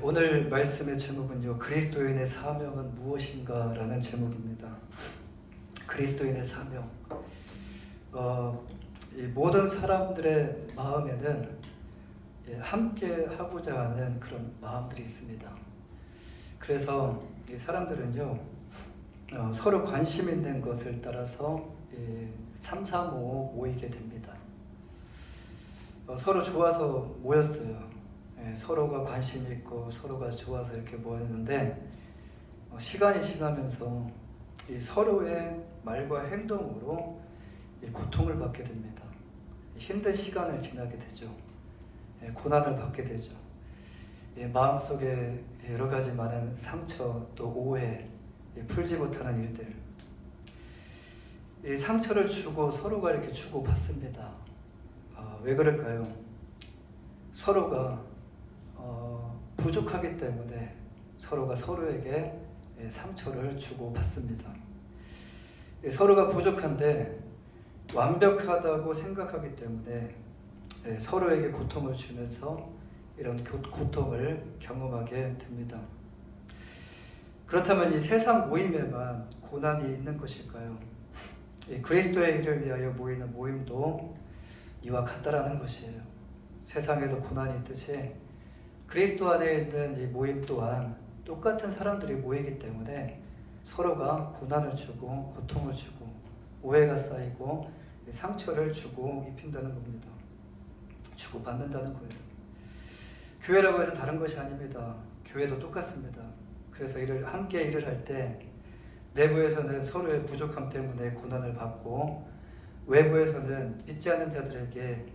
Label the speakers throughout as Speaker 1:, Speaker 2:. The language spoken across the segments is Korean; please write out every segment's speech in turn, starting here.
Speaker 1: 오늘 말씀의 제목은요, 그리스도인의 사명은 무엇인가 라는 제목입니다. 그리스도인의 사명. 이 모든 사람들의 마음에는 함께 하고자 하는 그런 마음들이 있습니다. 그래서 이 사람들은요, 서로 관심 있는 것을 따라서 삼삼오오 모이게 됩니다. 서로 좋아서 모였어요. 서로가 관심 있고 서로가 좋아서 이렇게 모였는데 시간이 지나면서 이 서로의 말과 행동으로 고통을 받게 됩니다. 힘든 시간을 지나게 되죠. 고난을 받게 되죠. 마음속에 여러 가지 많은 상처 또 오해, 풀지 못하는 일들, 이 상처를 주고 서로가 이렇게 주고 받습니다. 왜 그럴까요? 서로가 부족하기 때문에 서로가 서로에게 상처를 주고 받습니다. 서로가 부족한데 완벽하다고 생각하기 때문에 서로에게 고통을 주면서 이런 고통을 경험하게 됩니다. 그렇다면 이 세상 모임에만 고난이 있는 것일까요? 그리스도의 일을 위하여 모이는 모임도 이와 같다라는 것이에요. 세상에도 고난이 있듯이 그리스도 안에 있는 이 모임 또한 똑같은 사람들이 모이기 때문에 서로가 고난을 주고 고통을 주고 오해가 쌓이고 상처를 주고 입힌다는 겁니다. 주고 받는다는 거예요. 교회라고 해서 다른 것이 아닙니다. 교회도 똑같습니다. 그래서 함께 일을 할 때 내부에서는 서로의 부족함 때문에 고난을 받고 외부에서는 믿지 않는 자들에게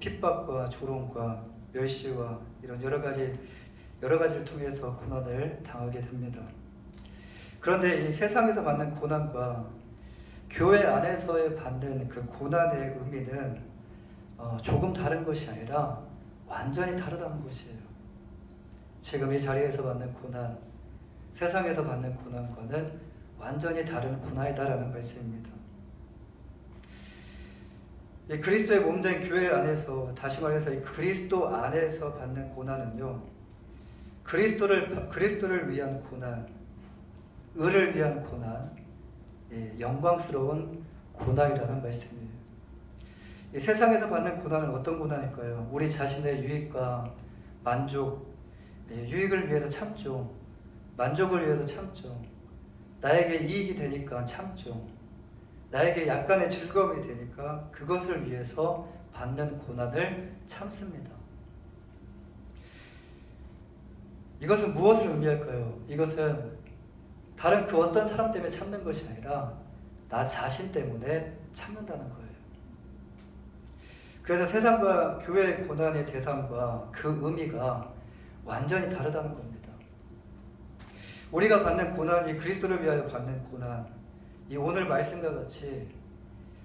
Speaker 1: 핍박과 조롱과 멸시와 이런 여러 가지를 통해서 고난을 당하게 됩니다. 그런데 이 세상에서 받는 고난과 교회 안에서의 받는 그 고난의 의미는 조금 다른 것이 아니라 완전히 다르다는 것이에요. 지금 이 자리에서 받는 고난, 세상에서 받는 고난과는 완전히 다른 고난이다라는 말씀입니다. 이 그리스도의 몸된 교회 안에서, 다시 말해서 이 그리스도 안에서 받는 고난은요, 그리스도를 위한 고난, 의를 위한 고난, 영광스러운 고난이라는 말씀이에요. 이 세상에서 받는 고난은 어떤 고난일까요? 우리 자신의 유익과 만족, 유익을 위해서 참죠. 만족을 위해서 참죠. 나에게 이익이 되니까 참죠. 나에게 약간의 즐거움이 되니까 그것을 위해서 받는 고난을 참습니다. 이것은 무엇을 의미할까요? 이것은 다른 그 어떤 사람 때문에 참는 것이 아니라 나 자신 때문에 참는다는 거예요. 그래서 세상과 교회의 고난의 대상과 그 의미가 완전히 다르다는 겁니다. 우리가 받는 고난이 그리스도를 위하여 받는 고난, 이 오늘 말씀과 같이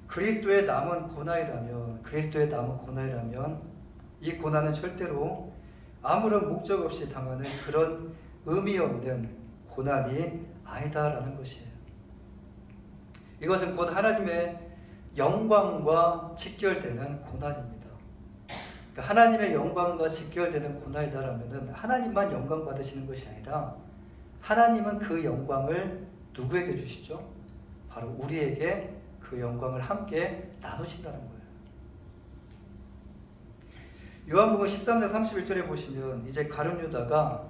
Speaker 1: 그리스도의 남은 고난이라면 이 고난은 절대로 아무런 목적 없이 당하는 그런 의미 없는 고난이 아니다라는 것이에요. 이것은 곧 하나님의 영광과 직결되는 고난입니다. 그러니까 하나님의 영광과 직결되는 고난이다라면 하나님만 영광 받으시는 것이 아니라 하나님은 그 영광을 누구에게 주시죠? 바로 우리에게 그 영광을 함께 나누신다는 거예요. 요한복음 13장 31절에 보시면 이제 가룟 유다가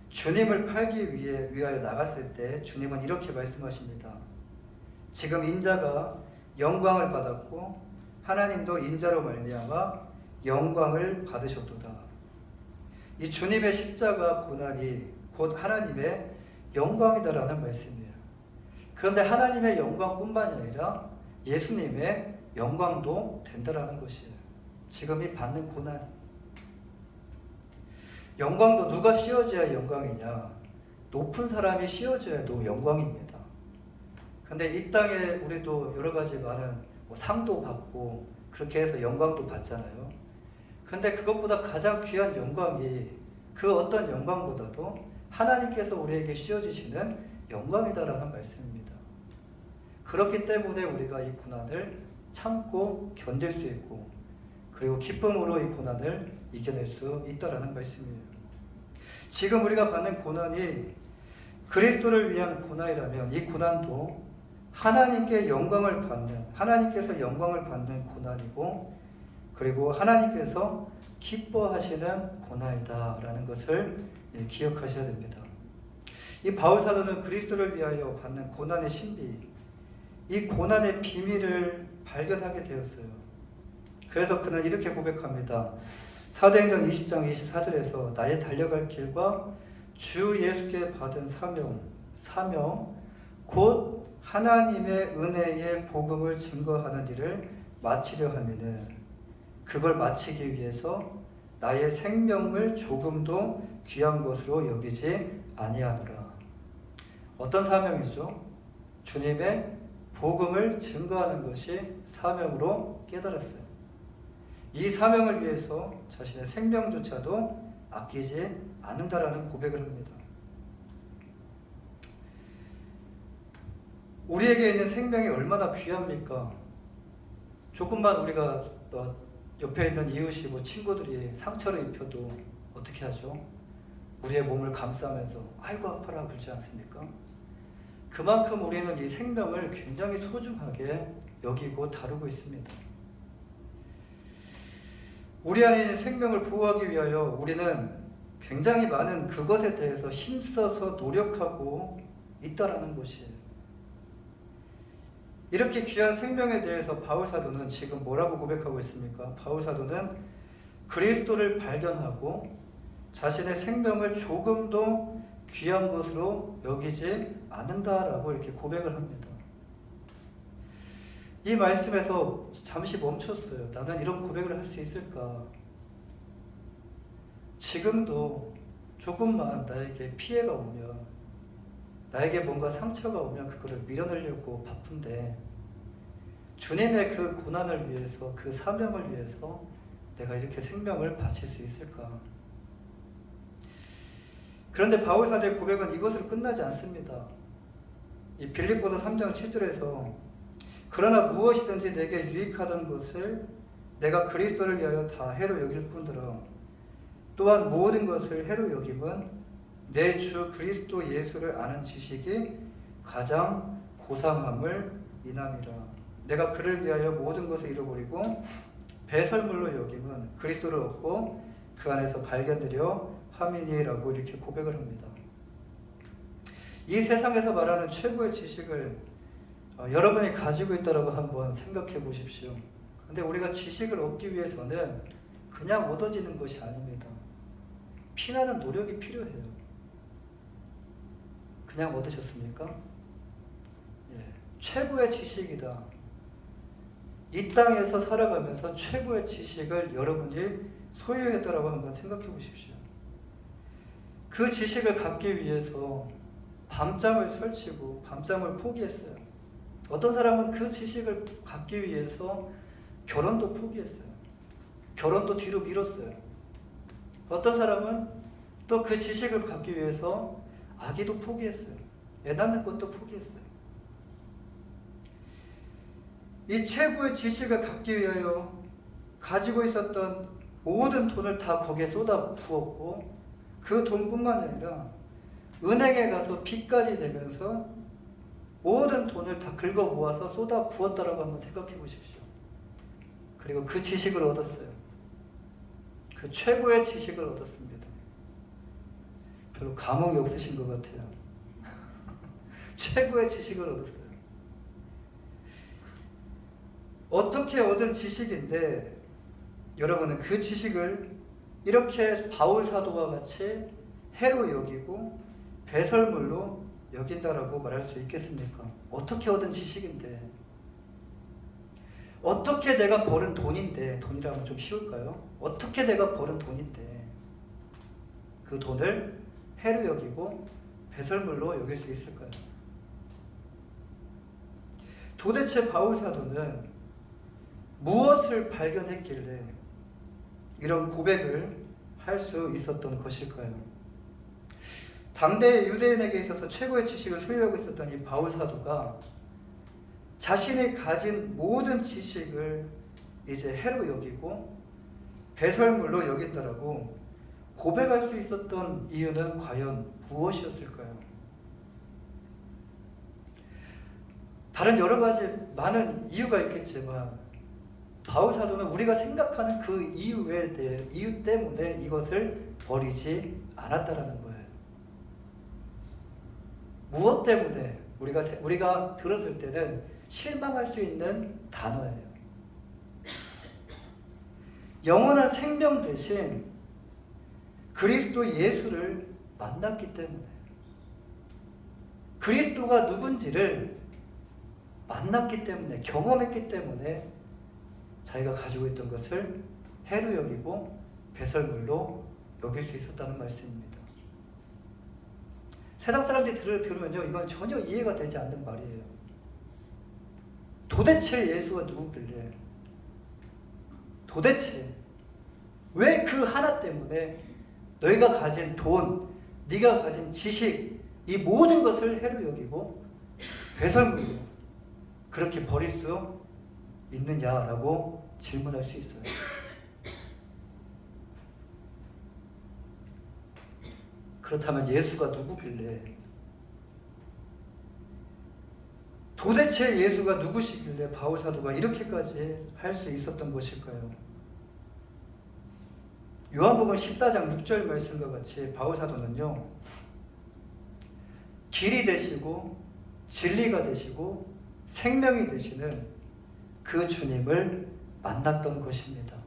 Speaker 1: 주님을 팔기 위하여 나갔을 때 주님은 이렇게 말씀하십니다. 지금 인자가 영광을 받았고 하나님도 인자로 말미암아 영광을 받으셨도다. 이 주님의 십자가 고난이 곧 하나님의 영광이다라는 말씀이에요. 그런데 하나님의 영광뿐만이 아니라 예수님의 영광도 된다라는 것이에요. 지금 이 받는 고난, 영광도 누가 씌워줘야 영광이냐? 높은 사람이 씌워줘야도 영광입니다. 그런데 이 땅에 우리도 여러 가지 많은 상도 받고 그렇게 해서 영광도 받잖아요. 그런데 그것보다 가장 귀한 영광이 그 어떤 영광보다도 하나님께서 우리에게 씌워주시는 영광이다라는 말씀입니다. 그렇기 때문에 우리가 이 고난을 참고 견딜 수 있고 그리고 기쁨으로 이 고난을 이겨낼 수 있다라는 말씀이에요. 지금 우리가 받는 고난이 그리스도를 위한 고난이라면 이 고난도 하나님께서 영광을 받는 고난이고, 그리고 하나님께서 기뻐하시는 고난이다라는 것을 기억하셔야 됩니다. 이 바울 사도는 그리스도를 위하여 받는 고난의 신비, 이 고난의 비밀을 발견하게 되었어요. 그래서 그는 이렇게 고백합니다. 사도행전 20장 24절에서 나의 달려갈 길과 주 예수께 받은 사명 곧 하나님의 은혜의 복음을 증거하는 일을 마치려 하면은 그걸 마치기 위해서 나의 생명을 조금도 귀한 것으로 여기지 아니하노라. 어떤 사명이죠? 주님의 복음을 증거하는 것이 사명으로 깨달았어요. 이 사명을 위해서 자신의 생명조차도 아끼지 않는다라는 고백을 합니다. 우리에게 있는 생명이 얼마나 귀합니까? 조금만 우리가 옆에 있는 이웃이고 친구들이 상처를 입혀도 어떻게 하죠? 우리의 몸을 감싸면서 아이고 아파라 그러지 않습니까? 그만큼 우리는 이 생명을 굉장히 소중하게 여기고 다루고 있습니다. 우리 안에 있는 생명을 보호하기 위하여 우리는 굉장히 많은 그것에 대해서 힘써서 노력하고 있다라는 것이에요. 이렇게 귀한 생명에 대해서 바울 사도는 지금 뭐라고 고백하고 있습니까? 바울 사도는 그리스도를 발견하고 자신의 생명을 조금도 귀한 것으로 여기지 않는다라고 이렇게 고백을 합니다. 이 말씀에서 잠시 멈췄어요. 나는 이런 고백을 할 수 있을까? 지금도 조금만 나에게 피해가 오면, 나에게 뭔가 상처가 오면 그거를 밀어내려고 바쁜데 주님의 그 고난을 위해서, 그 사명을 위해서 내가 이렇게 생명을 바칠 수 있을까? 그런데 바울 사도의 고백은 이것으로 끝나지 않습니다. 이 빌립보서 3장 7절에서 그러나 무엇이든지 내게 유익하던 것을 내가 그리스도를 위하여 다 해로 여길 뿐더러 또한 모든 것을 해로 여김은 내 주 그리스도 예수를 아는 지식이 가장 고상함을 인함이라. 내가 그를 위하여 모든 것을 잃어버리고 배설물로 여김은 그리스도를 얻고 그 안에서 발견되려 함이니라고 이렇게 고백을 합니다. 이 세상에서 말하는 최고의 지식을 여러분이 가지고 있다고 한번 생각해 보십시오. 근데 우리가 지식을 얻기 위해서는 그냥 얻어지는 것이 아닙니다. 피나는 노력이 필요해요. 그냥 얻으셨습니까? 예, 최고의 지식이다. 이 땅에서 살아가면서 최고의 지식을 여러분이 소유했다라고 한번 생각해 보십시오. 그 지식을 갖기 위해서 밤잠을 설치고 밤잠을 포기했어요. 어떤 사람은 그 지식을 갖기 위해서 결혼도 포기했어요. 결혼도 뒤로 미뤘어요. 어떤 사람은 또 그 지식을 갖기 위해서 아기도 포기했어요. 애 낳는 것도 포기했어요. 이 최고의 지식을 갖기 위하여 가지고 있었던 모든 돈을 다 거기에 쏟아 부었고, 그 돈뿐만 아니라 은행에 가서 빚까지 내면서 모든 돈을 다 긁어 모아서 쏟아 부었다라고 한번 생각해 보십시오. 그리고 그 지식을 얻었어요. 그 최고의 지식을 얻었습니다. 별로 감흥이 없으신 것 같아요. 최고의 지식을 얻었어요. 어떻게 얻은 지식인데 여러분은 그 지식을 이렇게 바울 사도와 같이 해로 여기고 배설물로 여긴다라고 말할 수 있겠습니까? 어떻게 얻은 지식인데, 어떻게 내가 버는 돈인데, 돈이라면 좀 쉬울까요? 어떻게 내가 버는 돈인데 그 돈을 해로 여기고 배설물로 여길 수 있을까요? 도대체 바울 사도는 무엇을 발견했길래 이런 고백을 할 수 있었던 것일까요? 당대의 유대인에게 있어서 최고의 지식을 소유하고 있었던 이 바울 사도가 자신이 가진 모든 지식을 이제 해로 여기고 배설물로 여긴다라고 고백할 수 있었던 이유는 과연 무엇이었을까요? 다른 여러 가지 많은 이유가 있겠지만 바울 사도는 우리가 생각하는 그 이유 때문에 이것을 버리지 않았다라는 거예요. 무엇 때문에 우리가 들었을 때는 실망할 수 있는 단어예요. 영원한 생명 대신 그리스도 예수를 만났기 때문에, 그리스도가 누군지를 만났기 때문에, 경험했기 때문에 자기가 가지고 있던 것을 해로 여기고 배설물로 여길 수 있었다는 말씀입니다. 세상 사람들이 들으면요, 이건 전혀 이해가 되지 않는 말이에요. 도대체 예수가 누구길래, 도대체 왜 그 하나 때문에 너희가 가진 돈, 네가 가진 지식, 이 모든 것을 해로 여기고 배설물로 그렇게 버릴 수 있느냐라고 질문할 수 있어요. 그렇다면 예수가 누구길래, 도대체 예수가 누구시길래 바울 사도가 이렇게까지 할 수 있었던 것일까요? 요한복음 14장 6절 말씀과 같이 바울 사도는요, 길이 되시고 진리가 되시고 생명이 되시는 그 주님을 만났던 것입니다.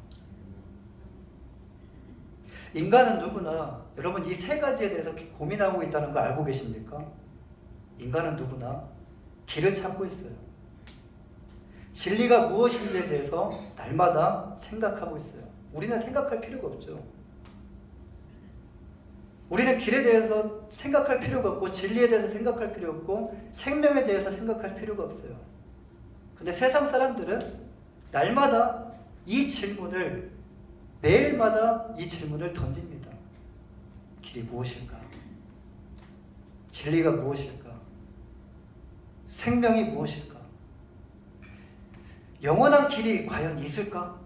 Speaker 1: 인간은 누구나, 여러분 이 세 가지에 대해서 고민하고 있다는 거 알고 계십니까? 인간은 누구나 길을 찾고 있어요. 진리가 무엇인지에 대해서 날마다 생각하고 있어요. 우리는 생각할 필요가 없죠. 우리는 길에 대해서 생각할 필요가 없고, 진리에 대해서 생각할 필요 없고, 생명에 대해서 생각할 필요가 없어요. 근데 세상 사람들은 날마다 이 질문을, 매일마다 이 질문을 던집니다. 길이 무엇일까? 진리가 무엇일까? 생명이 무엇일까? 영원한 길이 과연 있을까?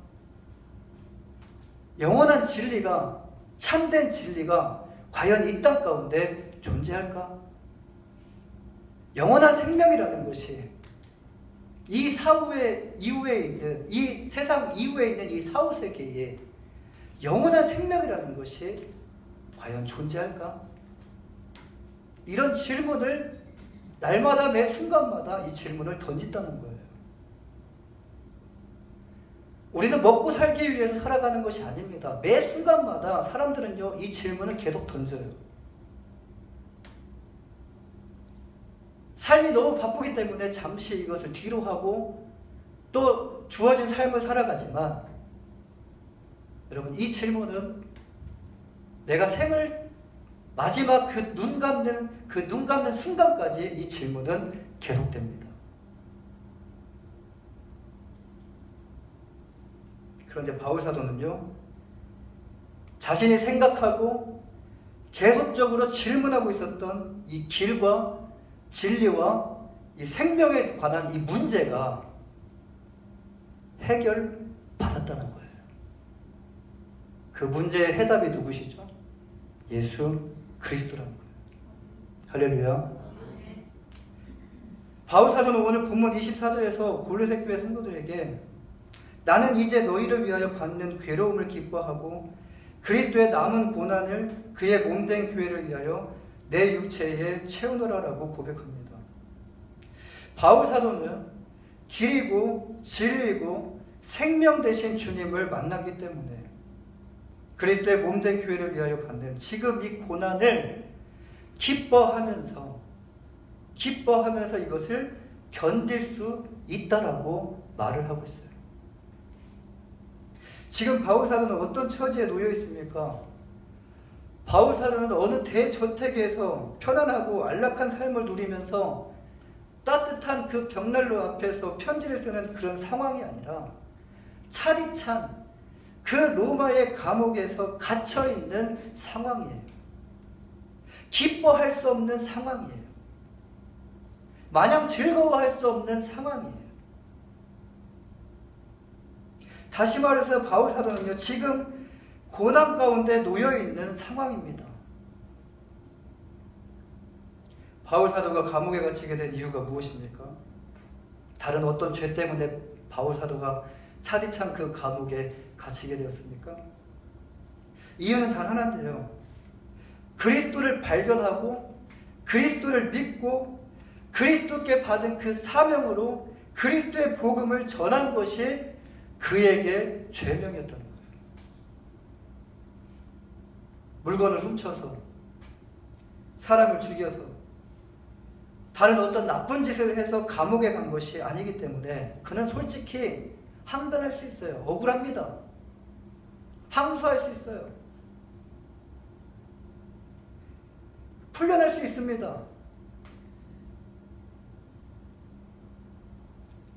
Speaker 1: 영원한 진리가, 참된 진리가 과연 이 땅 가운데 존재할까? 영원한 생명이라는 것이 이 이후에 있는, 이 세상 이후에 있는 이 사후세계에 영원한 생명이라는 것이 과연 존재할까? 이런 질문을 날마다 매 순간마다 이 질문을 던진다는 거예요. 우리는 먹고 살기 위해서 살아가는 것이 아닙니다. 매 순간마다 사람들은요, 이 질문을 계속 던져요. 삶이 너무 바쁘기 때문에 잠시 이것을 뒤로 하고 또 주어진 삶을 살아가지만, 여러분 이 질문은 내가 생을 마지막 그 눈 감는 순간까지 이 질문은 계속됩니다. 그런데 바울 사도는요, 자신이 생각하고 계속적으로 질문하고 있었던 이 길과 진리와 이 생명에 관한 이 문제가 해결받았다는 거예요. 그 문제의 해답이 누구시죠? 예수 그리스도라는 거예요. 할렐루야. 바울 사도는 오늘 본문 24절에서 골로새 교회 성도들에게 나는 이제 너희를 위하여 받는 괴로움을 기뻐하고 그리스도의 남은 고난을 그의 몸된 교회를 위하여 내 육체에 채우노라라고 고백합니다. 바울 사도는 길이고 진리고 생명 되신 주님을 만났기 때문에 그리스도의 몸된 교회를 위하여 받는 지금 이 고난을 기뻐하면서 이것을 견딜 수 있다라고 말을 하고 있어요. 지금 바울 사도는 어떤 처지에 놓여 있습니까? 바울 사도는 어느 대저택에서 편안하고 안락한 삶을 누리면서 따뜻한 그 벽난로 앞에서 편지를 쓰는 그런 상황이 아니라 차디찬 그 로마의 감옥에서 갇혀 있는 상황이에요. 기뻐할 수 없는 상황이에요. 마냥 즐거워할 수 없는 상황이에요. 다시 말해서 바울 사도는요, 지금 고난 가운데 놓여 있는 상황입니다. 바울 사도가 감옥에 갇히게 된 이유가 무엇입니까? 다른 어떤 죄 때문에 바울 사도가 차디찬 그 감옥에 갇히게 되었습니까? 이유는 단 하나인데요. 그리스도를 발견하고 그리스도를 믿고 그리스도께 받은 그 사명으로 그리스도의 복음을 전한 것이 그에게 죄명이었던 거예요. 물건을 훔쳐서, 사람을 죽여서, 다른 어떤 나쁜 짓을 해서 감옥에 간 것이 아니기 때문에 그는 솔직히 항변할 수 있어요. 억울합니다. 항소할 수 있어요. 풀려날 수 있습니다.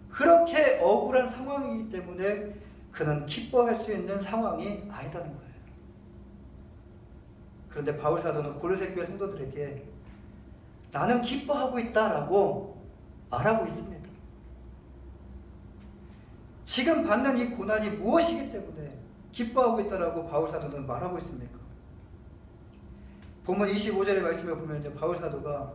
Speaker 1: 그렇게 억울한 상황이기 때문에 그는 기뻐할 수 있는 상황이 아니다는 거예요. 그런데 바울 사도는 골로새 교회 성도들에게 나는 기뻐하고 있다라고 말하고 있습니다. 지금 받는 이 고난이 무엇이기 때문에 기뻐하고 있다라고 바울 사도는 말하고 있습니까? 본문 25절의 말씀을 보면 이제 바울 사도가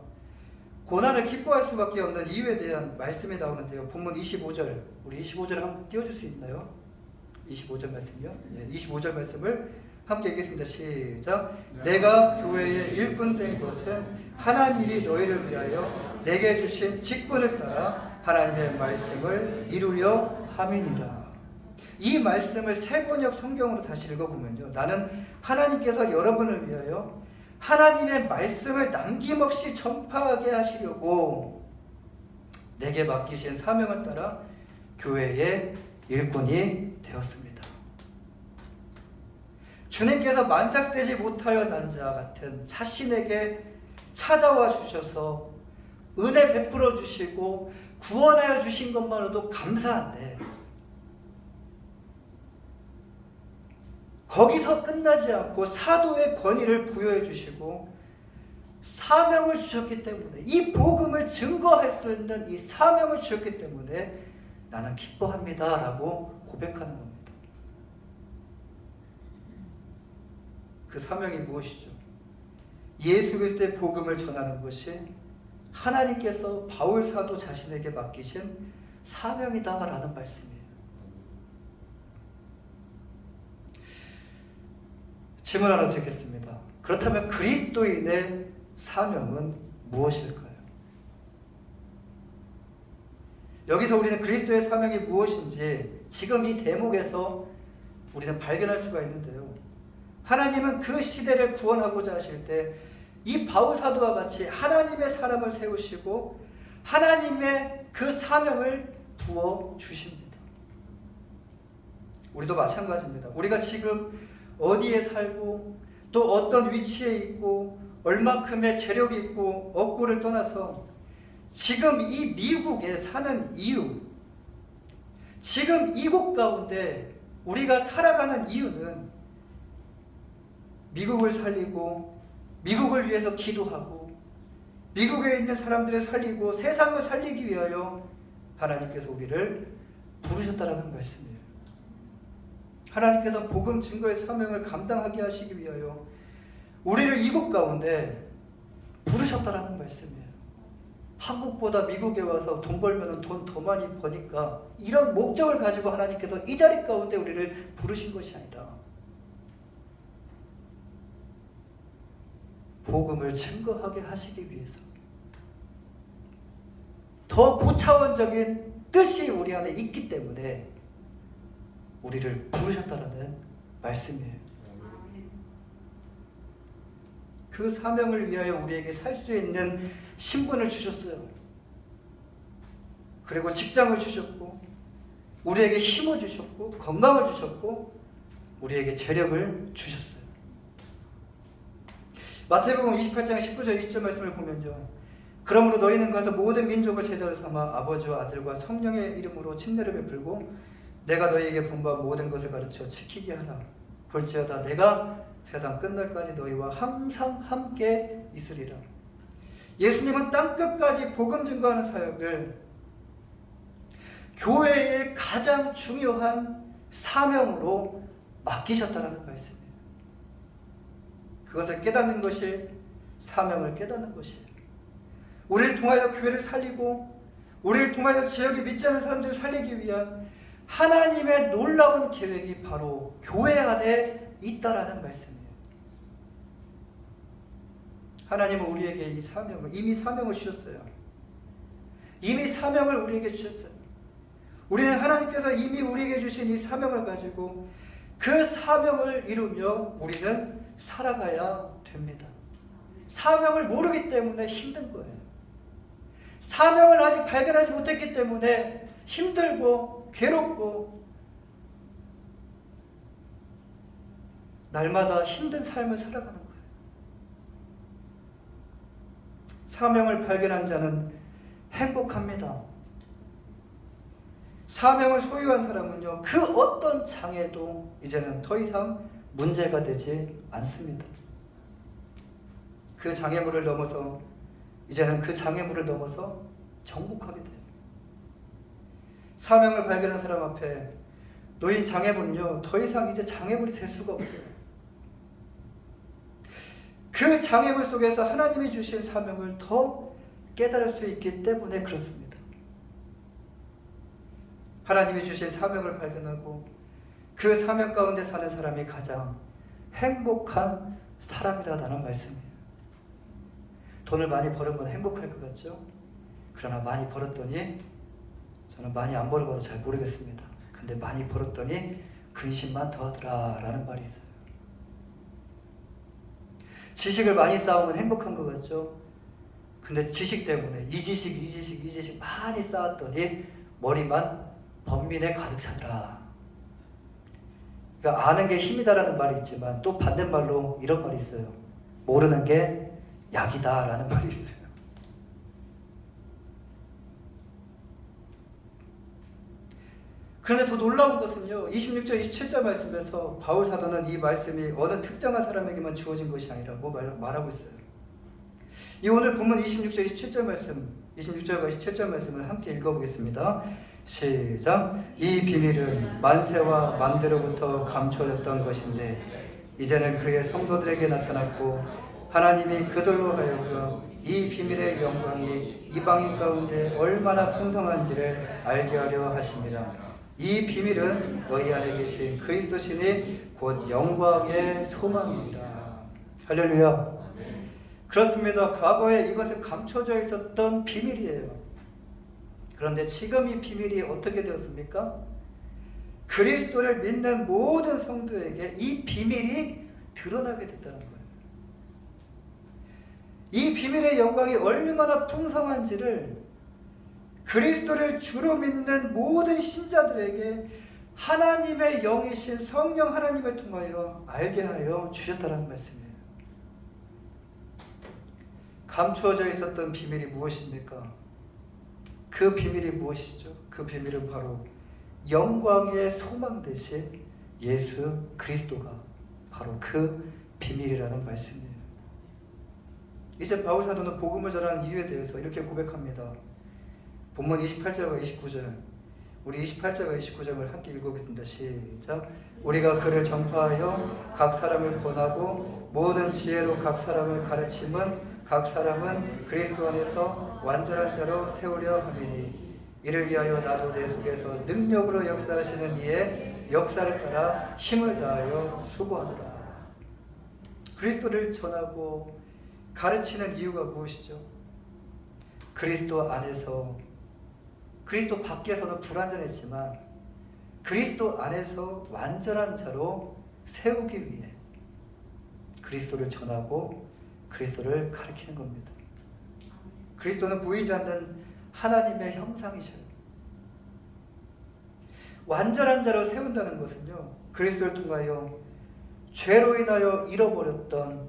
Speaker 1: 고난을 기뻐할 수밖에 없는 이유에 대한 말씀이 나오는데요. 본문 25절, 우리 25절 한번 띄워줄 수 있나요? 25절 말씀이요. 25절 말씀을 함께 읽겠습니다. 시작. 내가 교회의 일꾼 된 것은 하나님이 너희를 위하여 내게 주신 직분을 따라 하나님의 말씀을 이루려 함이니라. 이 말씀을 세 번역 성경으로 다시 읽어보면요. 나는 하나님께서 여러분을 위하여 하나님의 말씀을 남김없이 전파하게 하시려고 내게 맡기신 사명을 따라 교회의 일꾼이 되었습니다. 주님께서 만삭되지 못하여 난 자 같은 자신에게 찾아와 주셔서 은혜 베풀어 주시고 구원하여 주신 것만으로도 감사한데 거기서 끝나지 않고 사도의 권위를 부여해 주시고 사명을 주셨기 때문에 이 복음을 증거할 수 있는 이 사명을 주셨기 때문에 나는 기뻐합니다 라고 고백하는 겁니다. 그 사명이 무엇이죠? 예수 그리스도의 복음을 전하는 것이 하나님께서 바울 사도 자신에게 맡기신 사명이다라는 말씀이에요. 질문 하나 드리겠습니다. 그렇다면 그리스도인의 사명은 무엇일까요? 여기서 우리는 그리스도의 사명이 무엇인지 지금 이 대목에서 우리는 발견할 수가 있는데요. 하나님은 그 시대를 구원하고자 하실 때 이 바울 사도와 같이 하나님의 사람을 세우시고 하나님의 그 사명을 부어 주십니다. 우리도 마찬가지입니다. 우리가 지금 어디에 살고 또 어떤 위치에 있고 얼만큼의 재력이 있고 없고를 떠나서 지금 이 미국에 사는 이유, 지금 이곳 가운데 우리가 살아가는 이유는 미국을 살리고 미국을 위해서 기도하고 미국에 있는 사람들을 살리고 세상을 살리기 위하여 하나님께서 우리를 부르셨다라는 말씀이에요. 하나님께서 복음 증거의 사명을 감당하게 하시기 위하여 우리를 이곳 가운데 부르셨다라는 말씀이에요. 한국보다 미국에 와서 돈 벌면 돈 더 많이 버니까 이런 목적을 가지고 하나님께서 이 자리 가운데 우리를 부르신 것이 아니라 복음을 증거하게 하시기 위해서 더 고차원적인 뜻이 우리 안에 있기 때문에 우리를 부르셨다는 말씀이에요. 그 사명을 위하여 우리에게 살 수 있는 신분을 주셨어요. 그리고 직장을 주셨고 우리에게 힘을 주셨고 건강을 주셨고 우리에게 재력을 주셨어요. 마태복음 28장 19절 20절 말씀을 보면요. 그러므로 너희는 가서 모든 민족을 제자로 삼아 아버지와 아들과 성령의 이름으로 침례를 베풀고 내가 너희에게 분부한 모든 것을 가르쳐 지키게 하라. 볼지어다 내가 세상 끝날까지 너희와 항상 함께 있으리라. 예수님은 땅끝까지 복음 증거하는 사역을 교회의 가장 중요한 사명으로 맡기셨다는 말씀이에요. 그것을 깨닫는 것이 사명을 깨닫는 것이에요. 우리를 통하여 교회를 살리고 우리를 통하여 지역에 믿지 않는 사람들을 살리기 위한 하나님의 놀라운 계획이 바로 교회 안에 있다라는 말씀이에요. 하나님은 우리에게 이 사명을, 이미 사명을 주셨어요. 이미 사명을 우리에게 주셨어요. 우리는 하나님께서 이미 우리에게 주신 이 사명을 가지고 그 사명을 이루며 우리는 살아가야 됩니다. 사명을 모르기 때문에 힘든 거예요. 사명을 아직 발견하지 못했기 때문에 힘들고 괴롭고 날마다 힘든 삶을 살아가는 거예요. 사명을 발견한 자는 행복합니다. 사명을 소유한 사람은요, 그 어떤 장애도 이제는 더 이상 문제가 되지 않습니다. 그 장애물을 넘어서 이제는 그 장애물을 넘어서 정복하게 돼요. 사명을 발견한 사람 앞에 놓인 장애물은요, 더 이상 이제 장애물이 될 수가 없어요. 그 장애물 속에서 하나님이 주신 사명을 더 깨달을 수 있기 때문에 그렇습니다. 하나님이 주신 사명을 발견하고 그 사명 가운데 사는 사람이 가장 행복한 사람이라는 말씀이에요. 돈을 많이 버는 건 행복할 것 같죠? 그러나 많이 벌었더니, 저는 많이 안 벌어봐서 잘 모르겠습니다. 근데 많이 벌었더니 근심만 더하더라 라는 말이 있어요. 지식을 많이 쌓으면 행복한 것 같죠? 근데 지식 때문에 이 지식 많이 쌓았더니 머리만 번민에 가득 차더라. 그러니까 아는 게 힘이다라는 말이 있지만 또 반대말로 이런 말이 있어요. 모르는 게 약이다 라는 말이 있어요. 그런데 더 놀라운 것은요, 26절, 27절 말씀에서 바울 사도는 이 말씀이 어느 특정한 사람에게만 주어진 것이 아니라고 말하고 있어요. 이 오늘 본문 26절, 27절 말씀, 26절과 27절 말씀을 함께 읽어보겠습니다. 시작. 이 비밀은 만세와 만대로부터 감춰졌던 것인데 이제는 그의 성도들에게 나타났고 하나님이 그들로 하여금 이 비밀의 영광이 이방인 가운데 얼마나 풍성한지를 알게 하려 하십니다. 이 비밀은 너희 안에 계신 그리스도신이 곧 영광의 소망입니다. 할렐루야. 그렇습니다. 과거에 이것은 감춰져 있었던 비밀이에요. 그런데 지금 이 비밀이 어떻게 되었습니까? 그리스도를 믿는 모든 성도에게 이 비밀이 드러나게 됐다는 거예요. 이 비밀의 영광이 얼마나 풍성한지를 그리스도를 주로 믿는 모든 신자들에게 하나님의 영이신 성령 하나님을 통하여 알게 하여 주셨다는 말씀이에요. 감추어져 있었던 비밀이 무엇입니까? 그 비밀이 무엇이죠? 그 비밀은 바로 영광의 소망 되신 예수 그리스도가 바로 그 비밀이라는 말씀이에요. 이제 바울 사도는 복음을 전하는 이유에 대해서 이렇게 고백합니다. 본문 28절과 29절, 우리 28절과 29절을 함께 읽어보겠습니다. 시작. 우리가 그를 전파하여 각 사람을 권하고 모든 지혜로 각 사람을 가르침은 각 사람은 그리스도 안에서 완전한 자로 세우려 함이니 이를 위하여 나도 내 속에서 능력으로 역사하시는 이의 역사를 따라 힘을 다하여 수고하노라. 그리스도를 전하고 가르치는 이유가 무엇이죠? 그리스도 안에서, 그리스도 밖에서도 불완전했지만 그리스도 안에서 완전한 자로 세우기 위해 그리스도를 전하고 그리스도를 가르치는 겁니다. 그리스도는 보이지 않는 하나님의 형상이셔요. 완전한 자로 세운다는 것은요, 그리스도를 통하여 죄로 인하여 잃어버렸던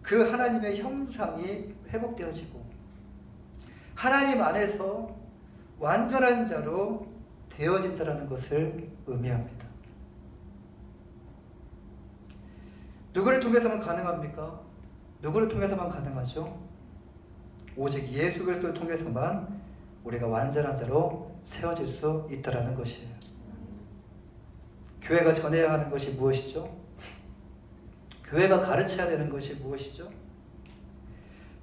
Speaker 1: 그 하나님의 형상이 회복되어지고 하나님 안에서 완전한 자로 되어진다는 것을 의미합니다. 누구를 통해서만 가능합니까? 누구를 통해서만 가능하죠? 오직 예수 그리스도를 통해서만 우리가 완전한 자로 세워질 수 있다는 것이에요. 교회가 전해야 하는 것이 무엇이죠? 교회가 가르쳐야 되는 것이 무엇이죠?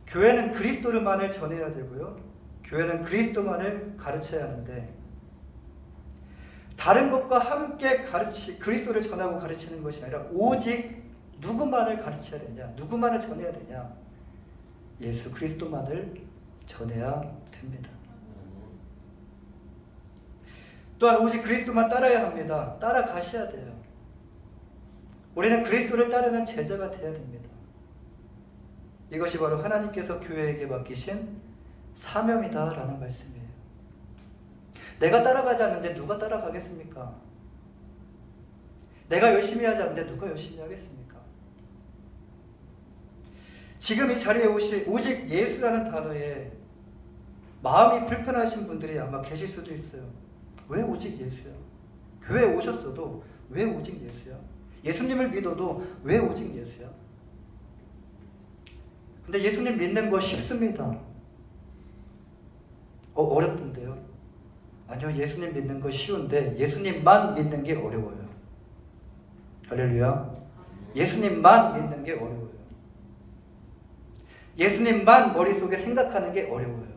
Speaker 1: 교회는 그리스도만을 전해야 되고요. 교회는 그리스도만을 가르쳐야 하는데 다른 것과 함께 그리스도를 전하고 가르치는 것이 아니라 오직 누구만을 가르쳐야 되냐? 누구만을 전해야 되냐? 예수 그리스도만을 전해야 됩니다. 또한 오직 그리스도만 따라야 합니다. 따라가셔야 돼요. 우리는 그리스도를 따르는 제자가 되어야 됩니다. 이것이 바로 하나님께서 교회에게 맡기신 사명이다라는 말씀이에요. 내가 따라가지 않는데 누가 따라가겠습니까? 내가 열심히 하지 않는데 누가 열심히 하겠습니까? 지금 이 자리에 오실 오직 예수라는 단어에 마음이 불편하신 분들이 아마 계실 수도 있어요. 왜 오직 예수야? 교회에 오셨어도 왜 오직 예수야? 예수님을 믿어도 왜 오직 예수야? 근데 예수님 믿는 거 쉽습니다. 어렵던데요? 아니요, 예수님 믿는 거 쉬운데 예수님만 믿는 게 어려워요. 할렐루야. 예수님만 믿는 게 어려워요. 예수님만 머릿속에 생각하는 게 어려워요.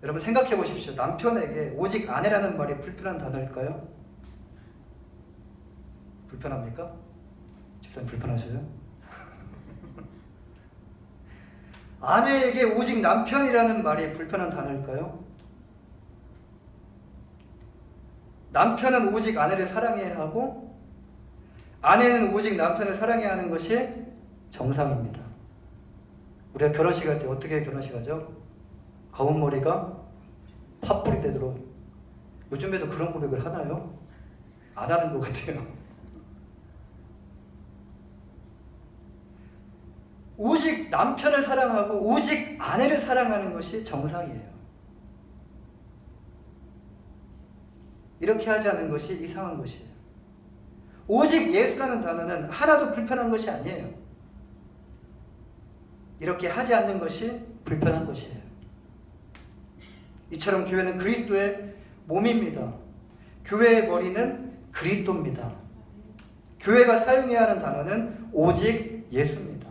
Speaker 1: 여러분 생각해 보십시오. 남편에게 오직 아내라는 말이 불편한 단어일까요? 불편합니까? 집사님 불편하셔요? 아내에게 오직 남편이라는 말이 불편한 단어일까요? 남편은 오직 아내를 사랑해야 하고 아내는 오직 남편을 사랑해야 하는 것이 정상입니다. 우리가 결혼식 할 때 어떻게 결혼식 하죠? 검은 머리가 팥불이 되도록. 요즘에도 그런 고백을 하나요? 안 하는 것 같아요. 오직 남편을 사랑하고 오직 아내를 사랑하는 것이 정상이에요. 이렇게 하지 않은 것이 이상한 것이에요. 오직 예수라는 단어는 하나도 불편한 것이 아니에요. 이렇게 하지 않는 것이 불편한 것이에요. 이처럼 교회는 그리스도의 몸입니다. 교회의 머리는 그리스도입니다. 교회가 사용해야 하는 단어는 오직 예수입니다.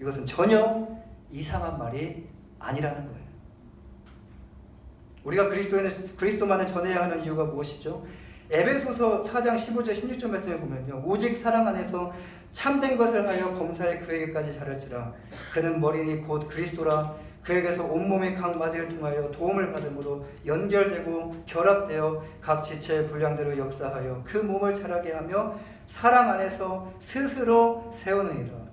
Speaker 1: 이것은 전혀 이상한 말이 아니라는 거예요. 우리가 그리스도만을 전해야 하는 이유가 무엇이죠? 에베소서 4장 15절 16절 말씀에 보면요. 오직 사랑 안에서 참된 것을 하여 범사에 그에게까지 자랄지라. 그는 머리니 곧 그리스도라. 그에게서 온몸이 각 마디를 통하여 도움을 받음으로 연결되고 결합되어 각 지체의 분량대로 역사하여 그 몸을 자라게 하며 사랑 안에서 스스로 세우느니라.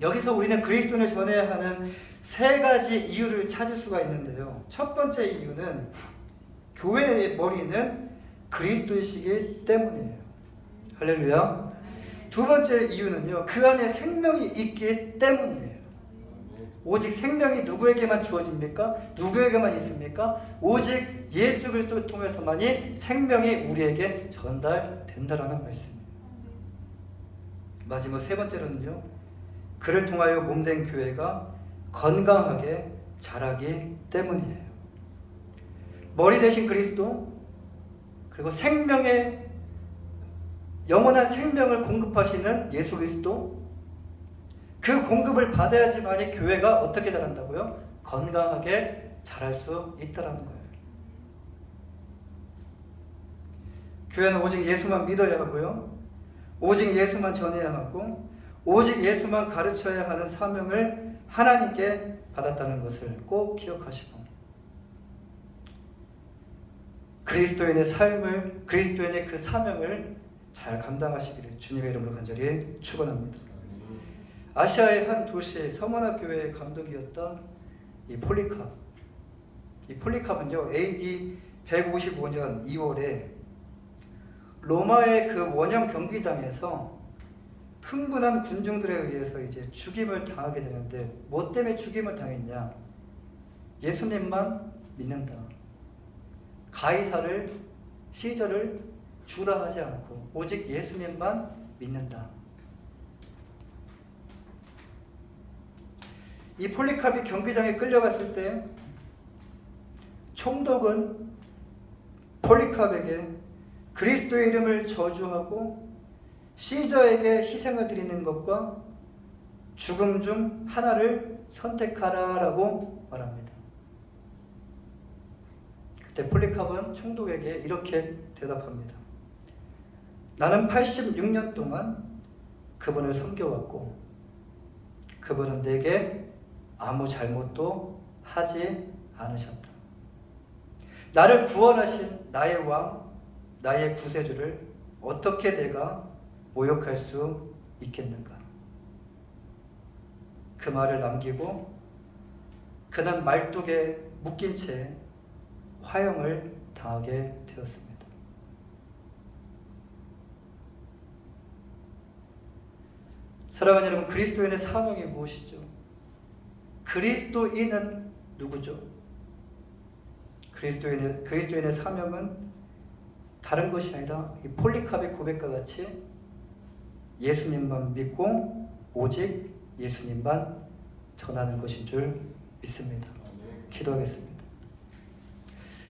Speaker 1: 여기서 우리는 그리스도를 전해야 하는 세 가지 이유를 찾을 수가 있는데요. 첫 번째 이유는 교회의 머리는 그리스도이시기 때문이에요. 할렐루야. 두 번째 이유는요. 그 안에 생명이 있기 때문이에요. 오직 생명이 누구에게만 주어집니까? 누구에게만 있습니까? 오직 예수 그리스도를 통해서만이 생명이 우리에게 전달된다라는 말씀이에요. 마지막 세 번째로는요. 그를 통하여 몸된 교회가 건강하게 자라기 때문이에요. 머리 대신 그리스도, 그리고 생명의 영원한 생명을 공급하시는 예수 그리스도, 그 공급을 받아야지만이 교회가 어떻게 자란다고요? 건강하게 자랄 수 있다는 거예요. 교회는 오직 예수만 믿어야 하고요. 오직 예수만 전해야 하고 오직 예수만 가르쳐야 하는 사명을 하나님께 받았다는 것을 꼭 기억하시고 그리스도인의 삶을, 그리스도인의 그 사명을 잘 감당하시기를 주님의 이름으로 간절히 축원합니다. 아시아의 한 도시의 서머나 교회의 감독이었던 이 폴리캅. 이 폴리캅은요, AD 155년 2월에 로마의 그 원형 경기장에서 흥분한 군중들에 의해서 이제 죽임을 당하게 되는데, 뭐 때문에 죽임을 당했냐? 예수님만 믿는다. 가이사를, 시저를 주라 하지 않고 오직 예수님만 믿는다. 이 폴리캅이 경기장에 끌려갔을 때 총독은 폴리캅에게 그리스도의 이름을 저주하고 시저에게 희생을 드리는 것과 죽음 중 하나를 선택하라라고 말합니다. 그때 폴리카르는 총독에게 이렇게 대답합니다. 나는 86년 동안 그분을 섬겨왔고 그분은 내게 아무 잘못도 하지 않으셨다. 나를 구원하신 나의 왕, 나의 구세주를 어떻게 내가 모욕할 수 있겠는가? 그 말을 남기고 그는 말뚝에 묶인 채 화형을 당하게 되었습니다. 사랑하는 여러분, 그리스도인의 사명이 무엇이죠? 그리스도인은 누구죠? 그리스도인의 사명은 다른 것이 아니라 이 폴리카르의 고백과 같이 예수님만 믿고 오직 예수님만 전하는 것인 줄 믿습니다. 기도하겠습니다.